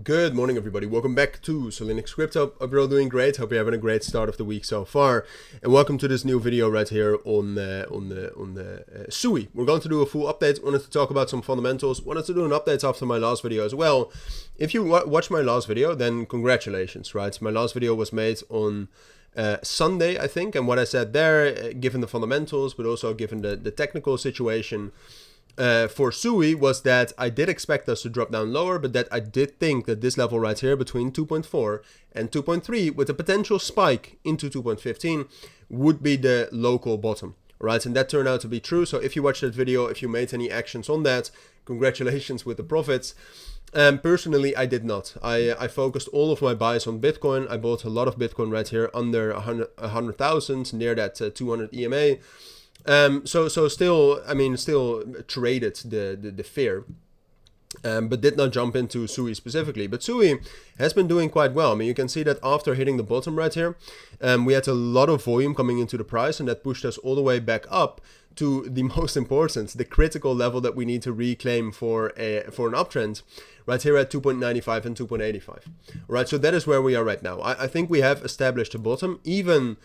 Good morning, everybody. Welcome back to cilinixfxcapital. Hope you're all doing great. Hope you're having a great start of the week so far. And welcome to this new video right here on the SUI. We're going to do a full update. Wanted to talk about some fundamentals. Wanted to do an update after my last video as well. If you watched my last video, then congratulations, right? My last video was made on Sunday, I think. And what I said there, given the fundamentals, but also given the technical situation, for SUI was that I did expect us to drop down lower, but that I did think that this level right here between 2.4 and 2.3 with a potential spike into 2.15 would be the local bottom, right? And that turned out to be true. So if you watched that video, if you made any actions on that, congratulations with the profits. Personally, I did not. I focused all of my buys on Bitcoin. I bought a lot of Bitcoin right here under 100,000, near that 200 EMA. So still, I mean, still traded the fear, but did not jump into SUI specifically. But SUI has been doing quite well. I mean, you can see that after hitting the bottom right here, we had a lot of volume coming into the price, and that pushed us all the way back up to the most important, the critical level that we need to reclaim for an uptrend, right here at 2.95 and 2.85. Right, so that is where we are right now. I think we have established a bottom, even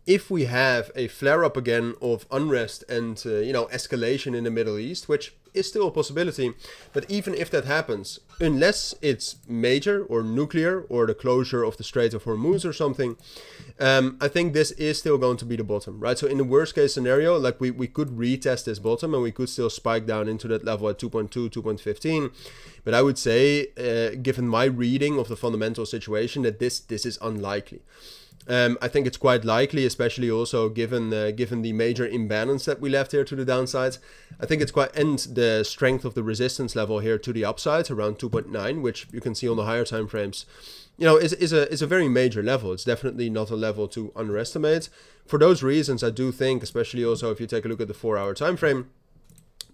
if we have a flare-up again of unrest and escalation in the Middle East, which is still a possibility, but even if that happens, unless it's major or nuclear or the closure of the Strait of Hormuz or something, I think this is still going to be the bottom, right? So in the worst case scenario, like we could retest this bottom and we could still spike down into that level at 2.2, 2.15. But I would say, given my reading of the fundamental situation, that this is unlikely. I think it's quite likely, especially also given the major imbalance that we left here to the downside. I think it's and the strength of the resistance level here to the upside around 2.9, which you can see on the higher time frames, is a very major level. It's definitely not a level to underestimate. For those reasons, I do think, especially also if you take a look at the 4-hour time frame,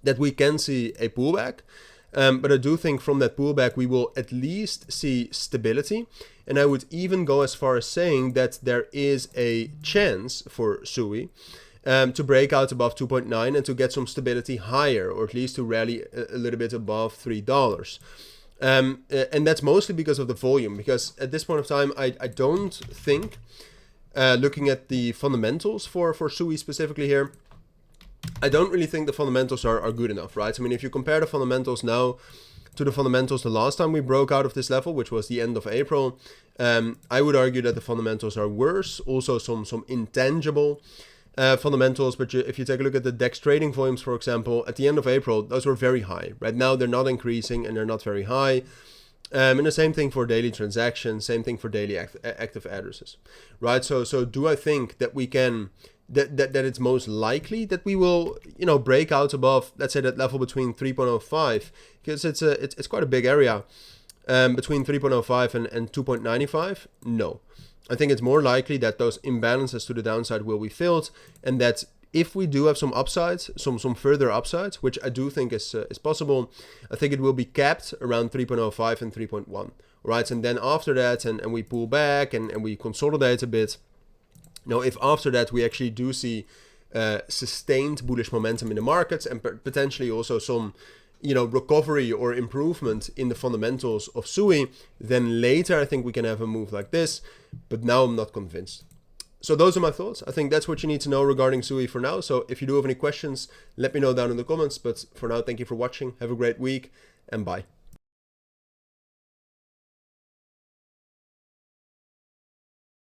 that we can see a pullback. But I do think from that pullback, we will at least see stability. And I would even go as far as saying that there is a chance for SUI to break out above 2.9 and to get some stability higher, or at least to rally a little bit above $3. And that's mostly because of the volume, because at this point of time, I don't think, looking at the fundamentals for SUI specifically here, I don't really think the fundamentals are good enough, right? I mean, if you compare the fundamentals now to the fundamentals the last time we broke out of this level, which was the end of April, I would argue that the fundamentals are worse. Also some intangible fundamentals, but if you take a look at the DEX trading volumes, for example, at the end of April, those were very high. Right now, they're not increasing and they're not very high. And the same thing for daily transactions, same thing for daily active addresses, right? So do I think that we can... That it's most likely that we will, break out above, let's say, that level between 3.05, because it's quite a big area, between 3.05 and 2.95? No. I think it's more likely that those imbalances to the downside will be filled, and that if we do have some upsides, some further upsides, which I do think is possible, I think it will be capped around 3.05 and 3.1, right? And then after that, and we pull back and we consolidate a bit. Now, if after that we actually do see sustained bullish momentum in the markets and potentially also some, recovery or improvement in the fundamentals of SUI, then later I think we can have a move like this. But now I'm not convinced. So those are my thoughts. I think that's what you need to know regarding SUI for now. So if you do have any questions, let me know down in the comments. But for now, thank you for watching. Have a great week and bye.